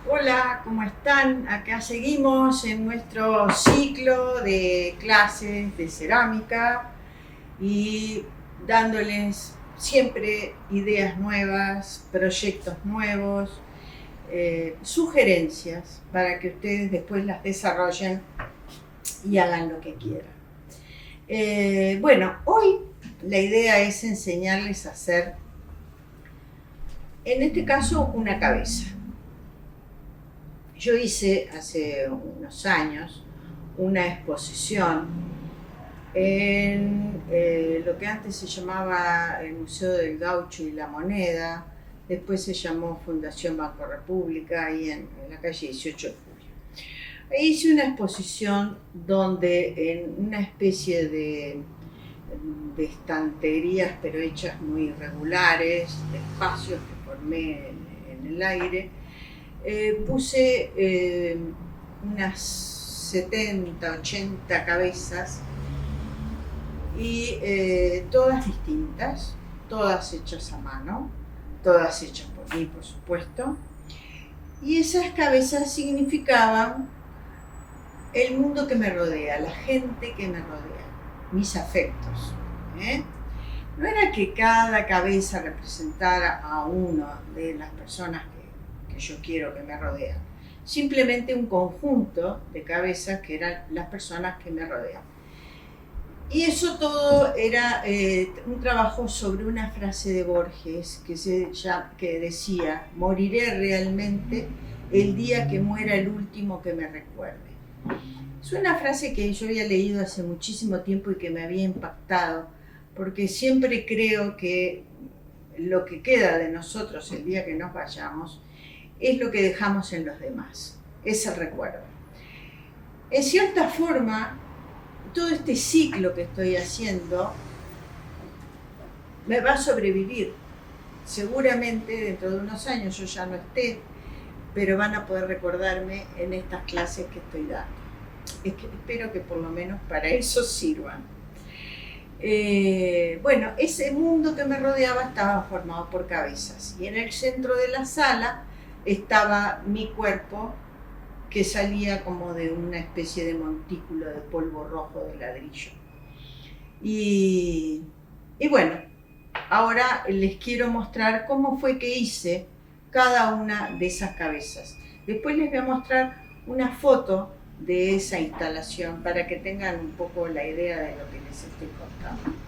Hola, ¿cómo están? Acá seguimos en nuestro ciclo de clases de cerámica y dándoles siempre ideas nuevas, proyectos nuevos, sugerencias para que ustedes después las desarrollen y hagan lo que quieran. Bueno, hoy la idea es enseñarles a hacer, en este caso, una cabeza. Yo hice hace unos años una exposición en lo que antes se llamaba el Museo del Gaucho y la Moneda, después se llamó Fundación Banco República, ahí en la calle 18 de Julio. Ahí hice una exposición donde en una especie de estanterías, pero hechas muy irregulares, de espacios que formé en el aire, puse unas 70, 80 cabezas y todas distintas, todas hechas a mano, todas hechas por mí, por supuesto. Y esas cabezas significaban el mundo que me rodea, la gente que me rodea, mis afectos. No era que cada cabeza representara a una de las personas que yo quiero que me rodean, simplemente un conjunto de cabezas que eran las personas que me rodean. Y eso todo era un trabajo sobre una frase de Borges que decía: moriré realmente el día que muera el último que me recuerde. Es una frase que yo había leído hace muchísimo tiempo y que me había impactado, porque siempre creo que lo que queda de nosotros el día que nos vayamos es lo que dejamos en los demás, es el recuerdo. En cierta forma, todo este ciclo que estoy haciendo me va a sobrevivir. Seguramente dentro de unos años yo ya no esté, pero van a poder recordarme en estas clases que estoy dando. Espero que por lo menos para eso sirvan. Bueno, ese mundo que me rodeaba estaba formado por cabezas y en el centro de la sala estaba mi cuerpo, que salía como de una especie de montículo de polvo rojo de ladrillo. Y bueno, ahora les quiero mostrar cómo fue que hice cada una de esas cabezas. Después les voy a mostrar una foto de esa instalación para que tengan un poco la idea de lo que les estoy contando.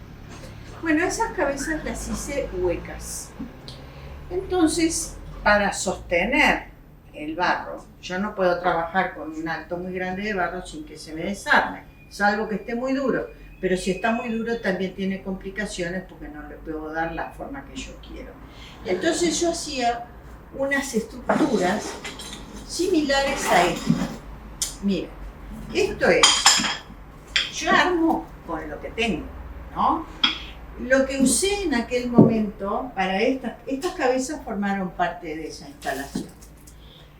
Bueno, esas cabezas las hice huecas. Entonces, para sostener el barro, yo no puedo trabajar con un alto muy grande de barro sin que se me desarme, salvo que esté muy duro. Pero si está muy duro también tiene complicaciones porque no le puedo dar la forma que yo quiero. Entonces yo hacía unas estructuras similares a esta. Miren, esto es, yo armo con lo que tengo, ¿no? Lo que usé en aquel momento para estas cabezas formaron parte de esa instalación.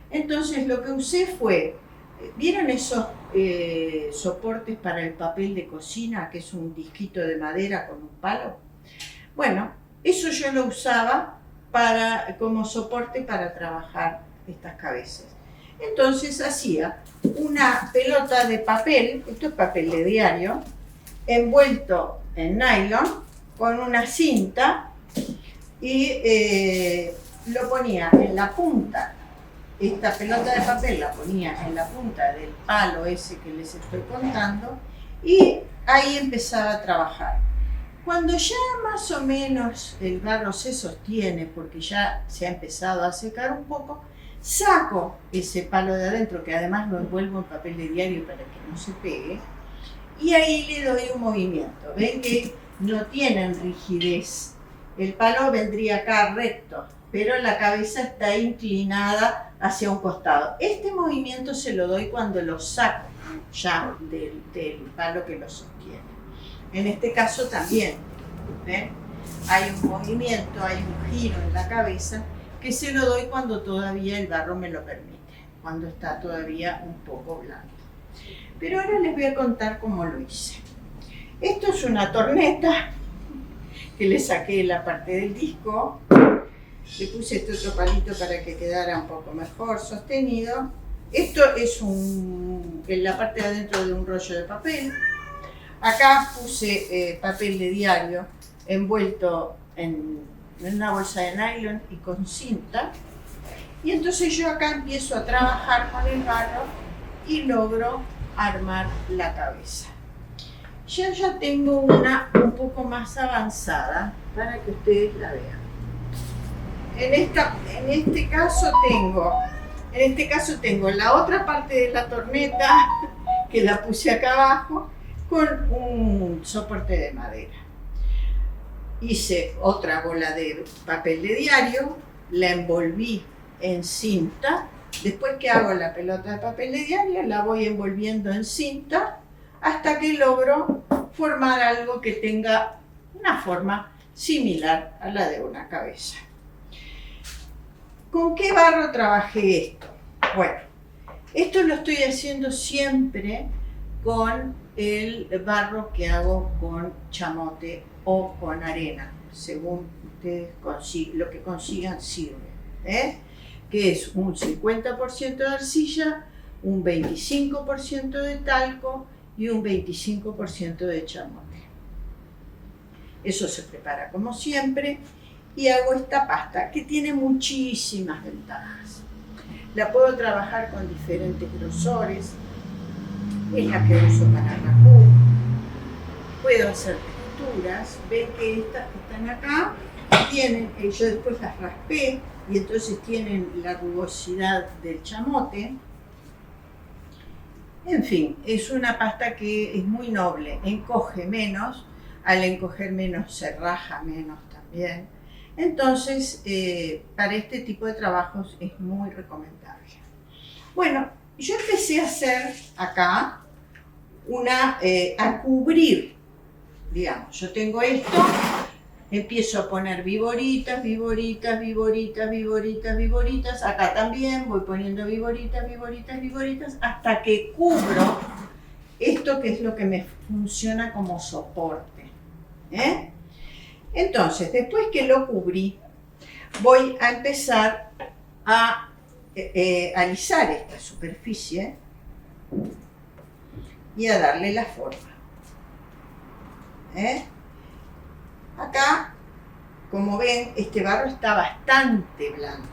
Entonces lo que usé fue, ¿vieron esos soportes para el papel de cocina, que es un disquito de madera con un palo? Bueno, eso yo lo usaba como soporte para trabajar estas cabezas. Entonces hacía una pelota de papel, esto es papel de diario, envuelto en nylon, con una cinta, y lo ponía en la punta. Esta pelota de papel la ponía en la punta del palo ese que les estoy contando y ahí empezaba a trabajar. Cuando ya más o menos el barro se sostiene, porque ya se ha empezado a secar un poco, saco ese palo de adentro, que además lo envuelvo en papel de diario para que no se pegue, y ahí le doy un movimiento. Ven que no tienen rigidez. El palo vendría acá recto, pero la cabeza está inclinada hacia un costado. Este movimiento se lo doy cuando lo saco ya del palo que lo sostiene. En este caso también, ¿ven? Hay un movimiento, hay un giro en la cabeza que se lo doy cuando todavía el barro me lo permite, cuando está todavía un poco blando. Pero ahora les voy a contar cómo lo hice. Esto es una torneta que le saqué la parte del disco Le puse este otro palito para que quedara un poco mejor sostenido. Esto es en la parte de adentro de un rollo de papel. Acá puse papel de diario envuelto en una bolsa de nylon y con cinta. Y entonces yo acá empiezo a trabajar con el barro y logro armar la cabeza. Yo ya tengo una un poco más avanzada para que ustedes la vean. En este caso tengo la otra parte de la torneta que la puse acá abajo con un soporte de madera. Hice otra bola de papel de diario, la envolví en cinta. Después que hago la pelota de papel de diario, la voy envolviendo en cinta hasta que logro formar algo que tenga una forma similar a la de una cabeza. ¿Con qué barro trabajé esto? Bueno, esto lo estoy haciendo siempre con el barro que hago con chamote o con arena, según ustedes lo que consigan sirve, que es un 50% de arcilla, un 25% de talco y un 25% de chamote. Eso se prepara como siempre y hago esta pasta que tiene muchísimas ventajas. La puedo trabajar con diferentes grosores, es la que uso para racú. Puedo hacer texturas, ven que estas que están acá tienen, yo después las raspé y entonces tienen la rugosidad del chamote. En fin, es una pasta que es muy noble, encoge menos, al encoger menos se raja menos también. Entonces, para este tipo de trabajos es muy recomendable. Bueno, yo empecé a hacer acá a cubrir, digamos, yo tengo esto, empiezo a poner viboritas, viboritas, viboritas, viboritas, viboritas, acá también voy poniendo viboritas, viboritas, viboritas, hasta que cubro esto que es lo que me funciona como soporte. Entonces, después que lo cubrí, voy a empezar a alisar esta superficie y a darle la forma. Acá, como ven, este barro está bastante blando.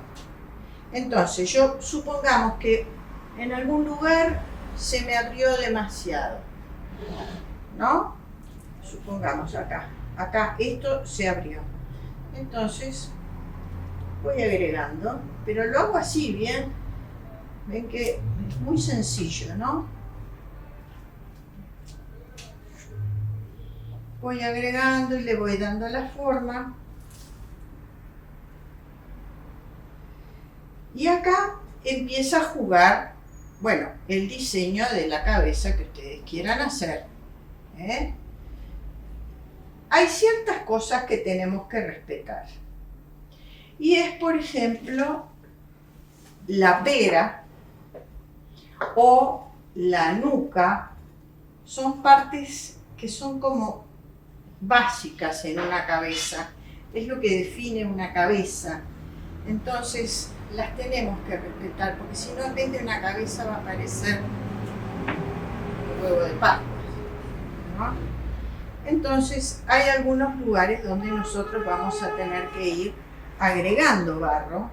Entonces, supongamos que en algún lugar se me abrió demasiado, ¿no? Supongamos acá esto se abrió. Entonces, voy agregando, pero lo hago así, bien. Ven que es muy sencillo, ¿no? Voy agregando y le voy dando la forma. Y acá empieza a jugar, bueno, el diseño de la cabeza que ustedes quieran hacer. Hay ciertas cosas que tenemos que respetar. Y es, por ejemplo, la pera o la nuca. Son partes que son como básicas en una cabeza. Es lo que define una cabeza. Entonces, las tenemos que respetar, porque si no, en vez de una cabeza va a parecer un huevo de Pascua, ¿no? Entonces, hay algunos lugares donde nosotros vamos a tener que ir agregando barro.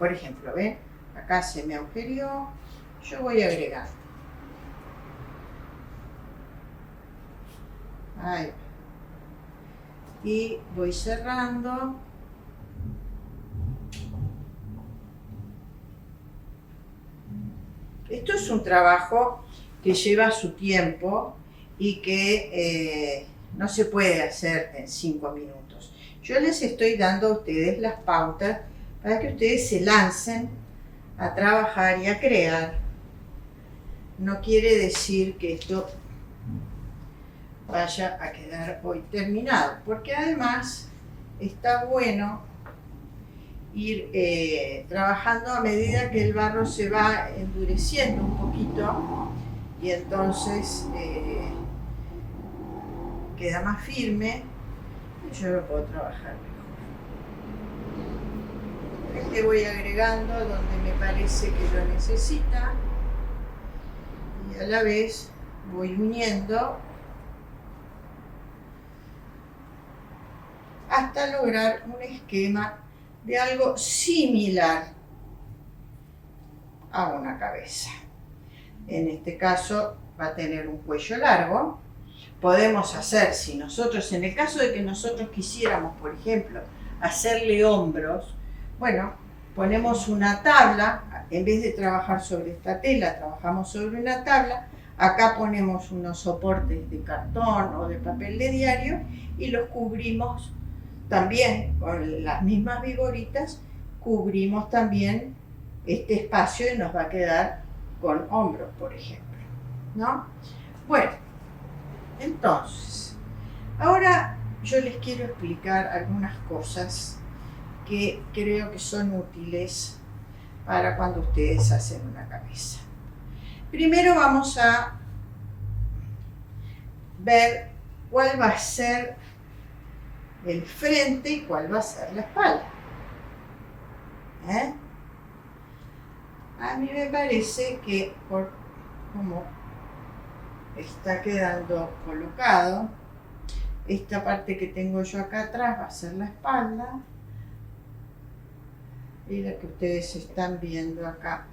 Por ejemplo, ¿ven? Acá se me agujereó, yo voy agregando. Ahí. Y voy cerrando. Esto es un trabajo que lleva su tiempo y que no se puede hacer en 5 minutos. Yo les estoy dando a ustedes las pautas para que ustedes se lancen a trabajar y a crear. No quiere decir que esto vaya a quedar hoy terminado, porque además está bueno ir trabajando a medida que el barro se va endureciendo un poquito y entonces queda más firme y yo lo puedo trabajar mejor. Le voy agregando donde me parece que lo necesita y a la vez voy uniendo hasta lograr un esquema de algo similar a una cabeza. En este caso va a tener un cuello largo. Podemos hacer, si nosotros, en el caso de que nosotros quisiéramos, por ejemplo, hacerle hombros, bueno, ponemos una tabla, en vez de trabajar sobre esta tela, trabajamos sobre una tabla, acá ponemos unos soportes de cartón o de papel de diario y los cubrimos también con las mismas vigoritas, cubrimos también este espacio y nos va a quedar con hombros, por ejemplo, ¿no? Bueno, entonces, ahora yo les quiero explicar algunas cosas que creo que son útiles para cuando ustedes hacen una cabeza. Primero vamos a ver cuál va a ser el frente y cuál va a ser la espalda. A mí me parece que por cómo está quedando colocado, esta parte que tengo yo acá atrás va a ser la espalda y la que ustedes están viendo acá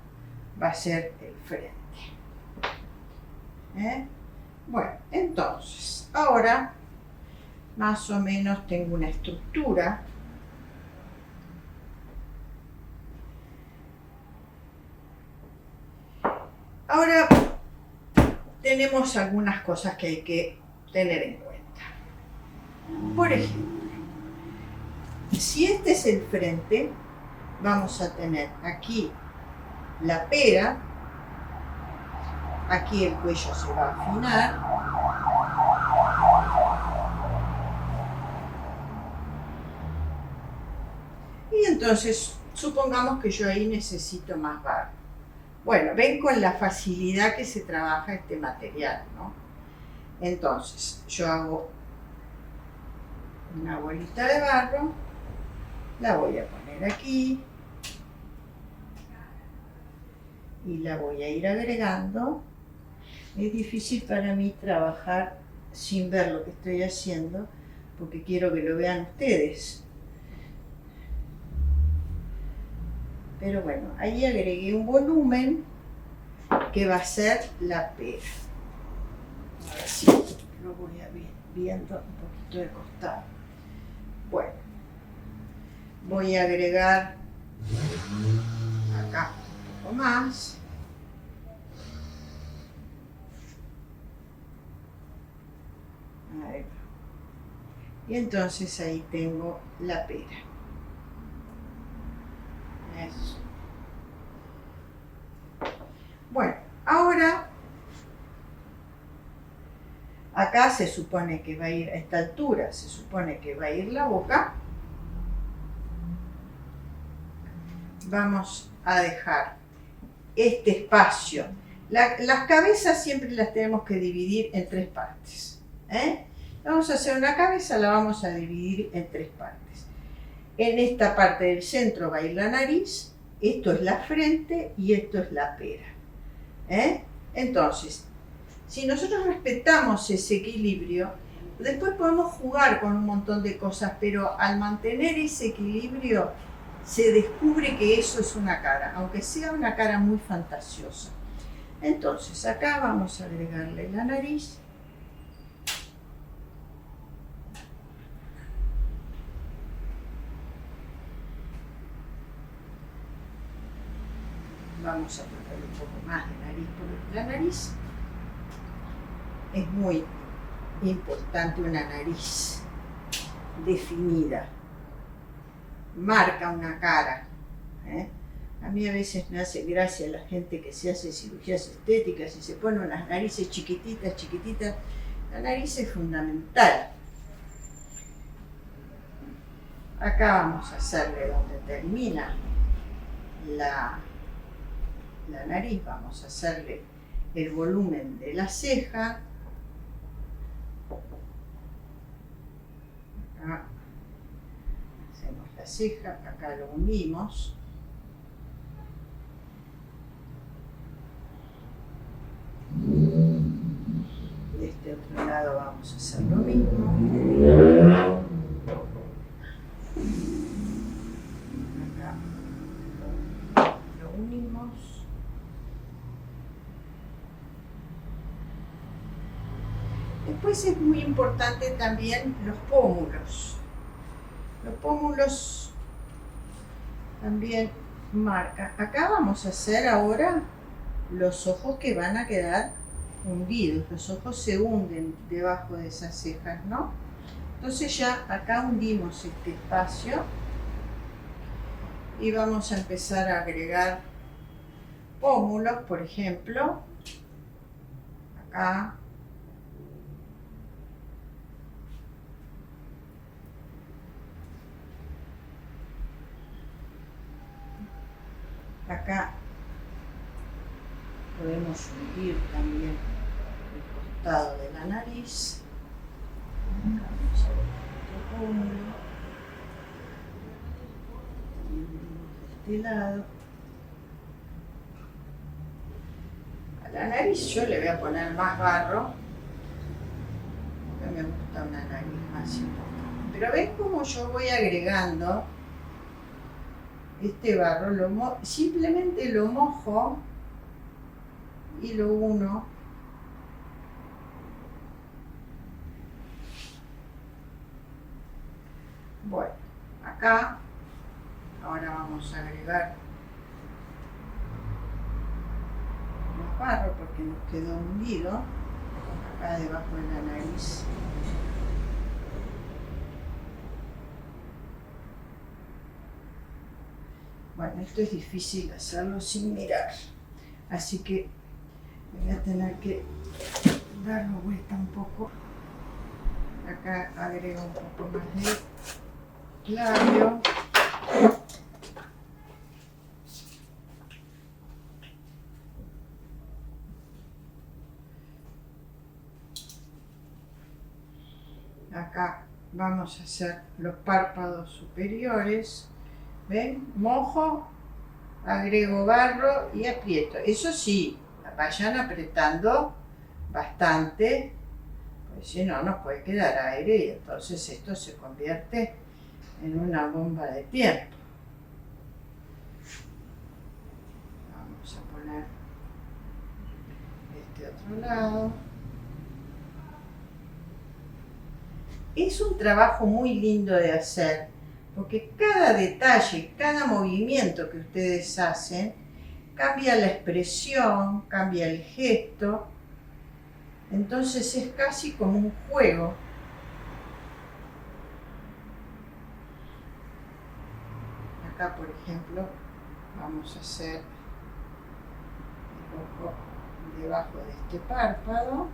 va a ser el frente. Bueno, entonces, ahora más o menos tengo una estructura. Ahora tenemos algunas cosas que hay que tener en cuenta. Por ejemplo, si este es el frente, vamos a tener aquí la pera, aquí el cuello se va a afinar, y entonces supongamos que yo ahí necesito más barro. Bueno, ven con la facilidad que se trabaja este material, ¿no? Entonces, yo hago una bolita de barro, la voy a poner aquí y la voy a ir agregando. Es difícil para mí trabajar sin ver lo que estoy haciendo porque quiero que lo vean ustedes. Pero bueno, ahí agregué un volumen que va a ser la pera. Ahora sí, lo voy a ir viendo un poquito de costado. Bueno, voy a agregar acá un poco más. Ahí va. Y entonces ahí tengo la pera. Eso. Bueno, ahora acá se supone que va a ir, a esta altura, se supone que va a ir la boca. Vamos a dejar este espacio. Las cabezas siempre las tenemos que dividir en tres partes. Vamos a hacer una cabeza, la vamos a dividir en tres partes. En esta parte del centro va a ir la nariz, esto es la frente y esto es la pera. Entonces, si nosotros respetamos ese equilibrio, después podemos jugar con un montón de cosas, pero al mantener ese equilibrio se descubre que eso es una cara, aunque sea una cara muy fantasiosa. Entonces, acá vamos a agregarle la nariz. Vamos a poner un poco más de nariz, porque la nariz es muy importante, una nariz definida, marca una cara. A mí a veces me hace gracia la gente que se hace cirugías estéticas y se pone unas narices chiquititas, chiquititas. La nariz es fundamental. Acá vamos a hacerle donde termina la nariz, vamos a hacerle el volumen de la ceja. Acá hacemos la ceja, acá lo unimos. De este otro lado vamos a hacer lo mismo. Acá lo unimos. Después es muy importante también los pómulos. Los pómulos también marcan. Acá vamos a hacer ahora los ojos que van a quedar hundidos. Los ojos se hunden debajo de esas cejas, ¿no? Entonces ya acá hundimos este espacio y vamos a empezar a agregar pómulos, por ejemplo, acá. Acá podemos hundir también el costado de la nariz. Acá vamos a ver otro pómulo. De este lado. A la nariz yo le voy a poner más barro, porque me gusta una nariz más importante. Pero ven cómo yo voy agregando este barro, simplemente lo mojo y lo uno. Bueno, acá ahora vamos a agregar más barro porque nos quedó hundido acá debajo de la nariz. Bueno, esto es difícil hacerlo sin mirar, así que voy a tener que darlo vuelta un poco. Acá agrego un poco más de labio. Acá vamos a hacer los párpados superiores. ¿Ven? Mojo, agrego barro y aprieto. Eso sí, vayan apretando bastante, porque si no nos puede quedar aire y entonces esto se convierte en una bomba de tiempo. Vamos a poner este otro lado. Es un trabajo muy lindo de hacer, porque cada detalle, cada movimiento que ustedes hacen, cambia la expresión, cambia el gesto. Entonces es casi como un juego. Acá, por ejemplo, vamos a hacer el ojo debajo de este párpado.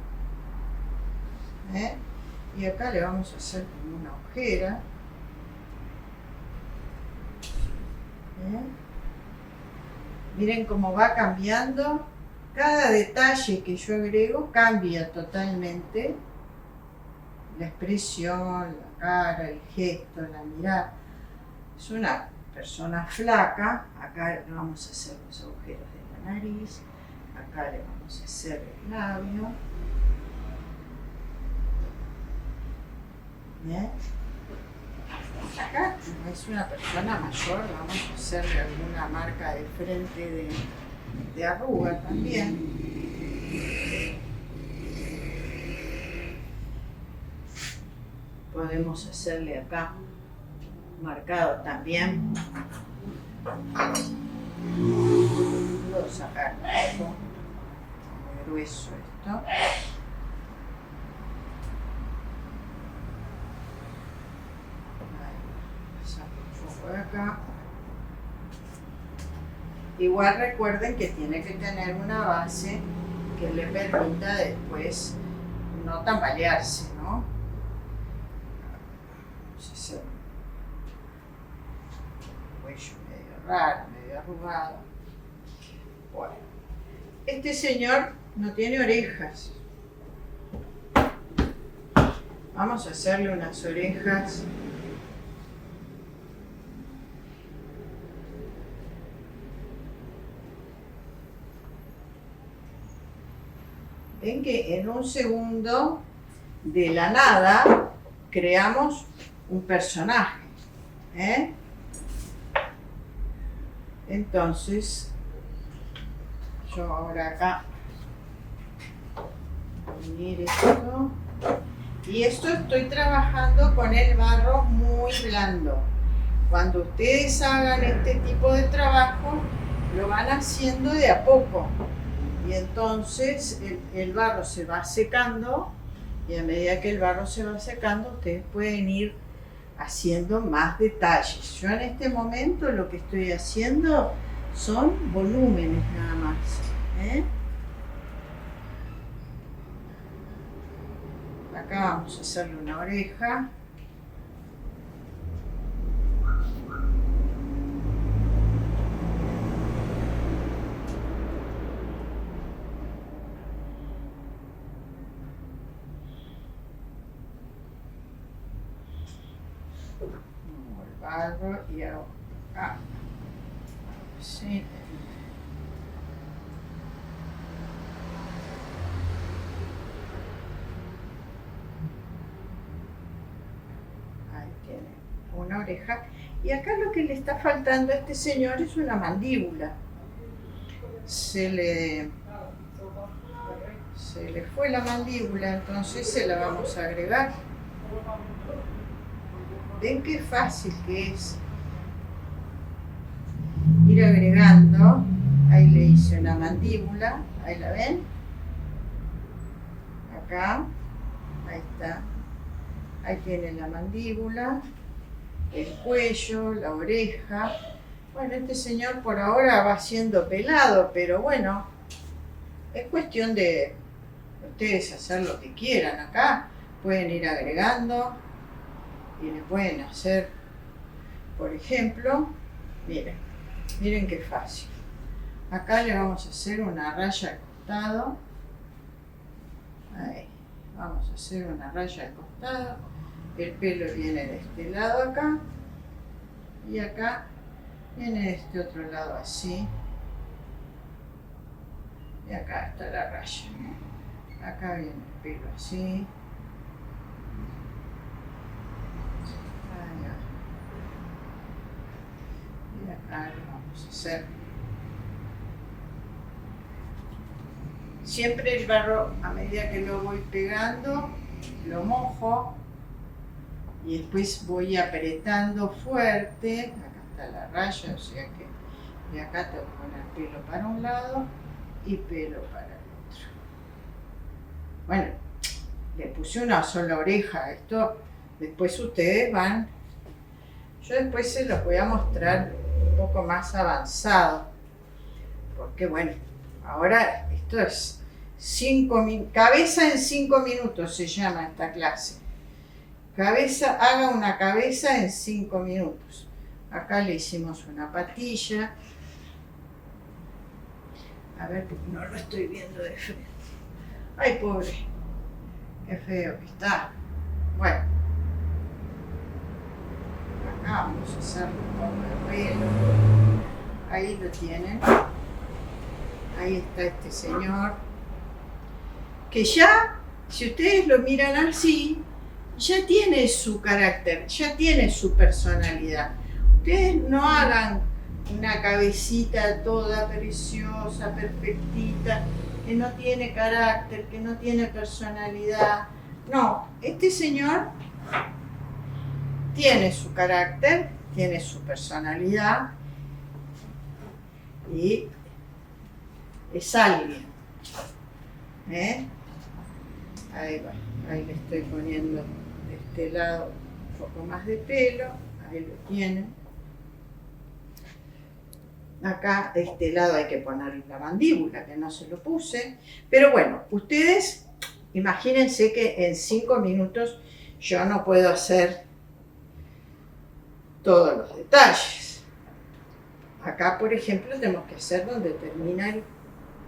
Y acá le vamos a hacer como una ojera. Miren cómo va cambiando. Cada detalle que yo agrego cambia totalmente la expresión, la cara, el gesto, la mirada. Es una persona flaca. Acá le vamos a hacer los agujeros de la nariz. Acá le vamos a hacer el labio. Bien. Acá, como es una persona mayor, vamos a hacerle alguna marca de frente de arruga también. Podemos hacerle acá marcado también. Puedo sacar un poco, muy grueso esto. Por acá. Igual recuerden que tiene que tener una base que le permita después no tambalearse, ¿no? Vamos a hacer un cuello medio raro, medio arrugado. Bueno, este señor no tiene orejas. Vamos a hacerle unas orejas Ven que en un segundo, de la nada, creamos un personaje. Entonces, yo ahora acá voy a unir esto. Y esto estoy trabajando con el barro muy blando. Cuando ustedes hagan este tipo de trabajo, lo van haciendo de a poco. Y entonces el barro se va secando, y a medida que el barro se va secando, ustedes pueden ir haciendo más detalles. Yo en este momento lo que estoy haciendo son volúmenes nada más. Acá vamos a hacerle una oreja. El barro y hago acá. Sí. Ahí tiene una oreja. Y acá lo que le está faltando a este señor es una mandíbula. Se le fue la mandíbula, entonces se la vamos a agregar. Ven qué fácil que es ir agregando. Ahí le hice una mandíbula, ahí la ven. Acá, ahí está. Ahí tiene la mandíbula, el cuello, la oreja. Bueno, este señor por ahora va siendo pelado, pero bueno, es cuestión de ustedes hacer lo que quieran. Acá pueden ir agregando y le pueden hacer, por ejemplo, miren qué fácil. Acá le vamos a hacer una raya al costado. Ahí, vamos a hacer una raya al costado. El pelo viene de este lado acá y acá viene de este otro lado así. Y acá está la raya. Acá viene el pelo así. Y acá lo vamos a hacer. Siempre el barro, a medida que lo voy pegando, lo mojo y después voy apretando fuerte. Acá está la raya, o sea que de acá tengo que poner pelo para un lado y pelo para el otro. Bueno, le puse una sola oreja. Esto después ustedes van. Yo después se los voy a mostrar un poco más avanzado. Porque bueno, ahora esto es cabeza en 5 minutos se llama esta clase. Haga una cabeza en 5 minutos. Acá le hicimos una patilla. A ver, no lo estoy viendo de frente. Ay, pobre. Qué feo que está. Bueno. Acá vamos a hacer un poco de pelo. Ahí lo tienen. Ahí está este señor. Que ya, si ustedes lo miran así, ya tiene su carácter, ya tiene su personalidad. Ustedes no hagan una cabecita toda preciosa, perfectita, que no tiene carácter, que no tiene personalidad. No, este señor tiene su carácter, tiene su personalidad y es alguien. Ahí va, ahí le estoy poniendo de este lado un poco más de pelo, ahí lo tienen. Acá de este lado hay que poner la mandíbula, que no se lo puse. Pero bueno, ustedes imagínense que en 5 minutos yo no puedo hacer todos los detalles. Acá, por ejemplo, tenemos que hacer donde termina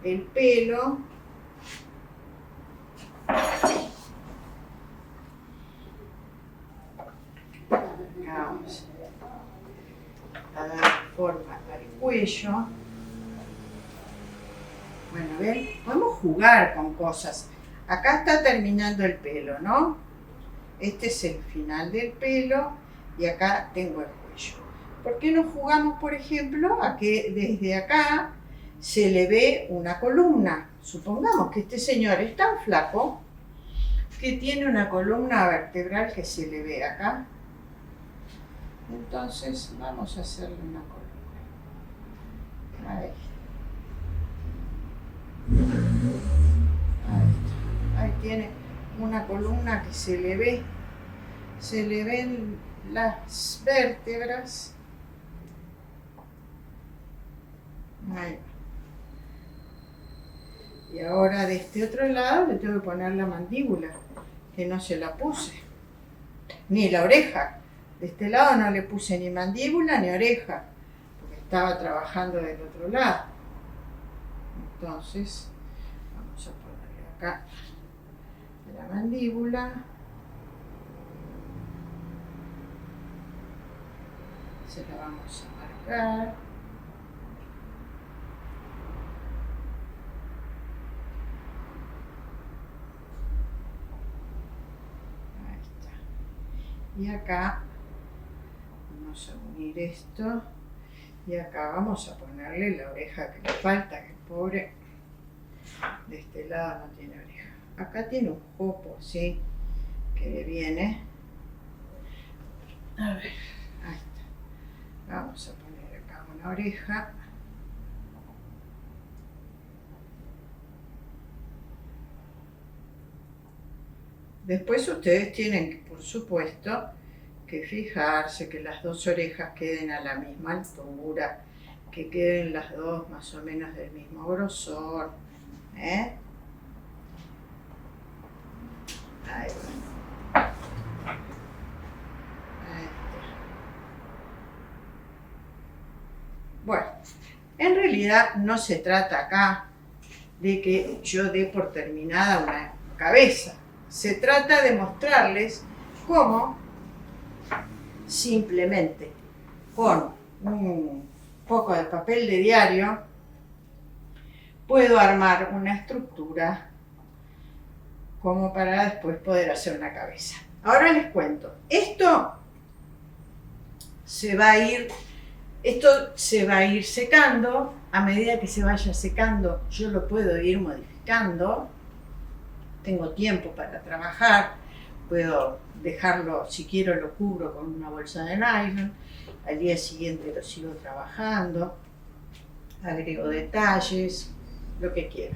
el pelo. Acá vamos a dar forma al cuello. Bueno, ven, podemos jugar con cosas. Acá está terminando el pelo, ¿no? Este es el final del pelo y acá tengo el cuello. ¿Por qué no jugamos, por ejemplo, a que desde acá se le ve una columna? Supongamos que este señor es tan flaco que tiene una columna vertebral que se le ve acá. Entonces vamos a hacerle una columna. Ahí. Ahí tiene una columna que se le ven las vértebras. Ahí. Y ahora de este otro lado le tengo que poner la mandíbula, que no se la puse, ni la oreja. De este lado no le puse ni mandíbula ni oreja, porque estaba trabajando del otro lado. Entonces, vamos a ponerle acá la mandíbula. Se la vamos a marcar. Ahí está. Y acá vamos a unir esto. Y acá vamos a ponerle la oreja que le falta, que el pobre de este lado no tiene oreja. Acá tiene un jopo, ¿sí? Que le viene. A ver, ahí está. Vamos a poner acá una oreja. Después ustedes tienen que, por supuesto, que fijarse que las dos orejas queden a la misma altura, que queden las dos más o menos del mismo grosor. Ahí va. Ahí está. Bueno, en realidad no se trata acá de que yo dé por terminada una cabeza. Se trata de mostrarles cómo simplemente con un poco de papel de diario puedo armar una estructura como para después poder hacer una cabeza. Ahora les cuento, esto se va a ir secando. A medida que se vaya secando yo lo puedo ir modificando. Tengo tiempo para trabajar, puedo dejarlo, si quiero lo cubro con una bolsa de nylon, al día siguiente lo sigo trabajando, agrego detalles, lo que quiera.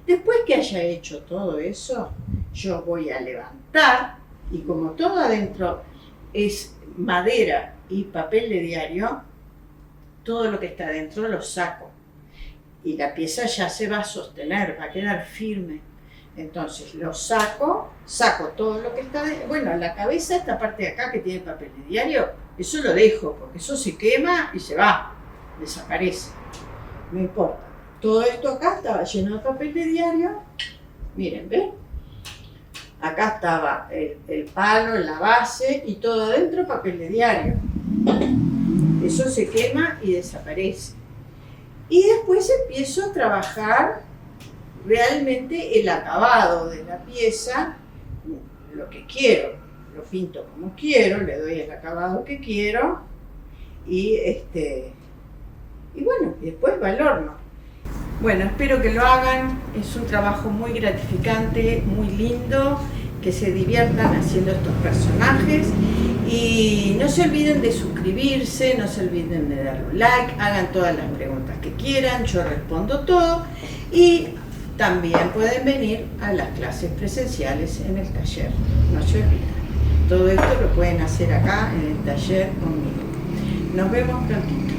Después que haya hecho todo eso, yo voy a levantar y como todo adentro es madera y papel de diario, todo lo que está adentro lo saco y la pieza ya se va a sostener, va a quedar firme. Entonces lo saco todo lo que está dentro. Bueno, la cabeza, esta parte de acá que tiene papel de diario, eso lo dejo, porque eso se quema y se va, desaparece, no importa. Todo esto acá estaba lleno de papel de diario, miren, ¿ven? Acá estaba el palo, la base y todo adentro papel de diario. Eso se quema y desaparece. Y después empiezo a trabajar realmente el acabado de la pieza, lo que quiero, lo pinto como quiero, le doy el acabado que quiero y bueno, y después va al horno. Bueno, espero que lo hagan, es un trabajo muy gratificante, muy lindo, que se diviertan haciendo estos personajes y no se olviden de suscribirse, no se olviden de darle un like, hagan todas las preguntas que quieran, yo respondo todo y también pueden venir a las clases presenciales en el taller, no se olviden. Todo esto lo pueden hacer acá en el taller conmigo. Nos vemos prontito.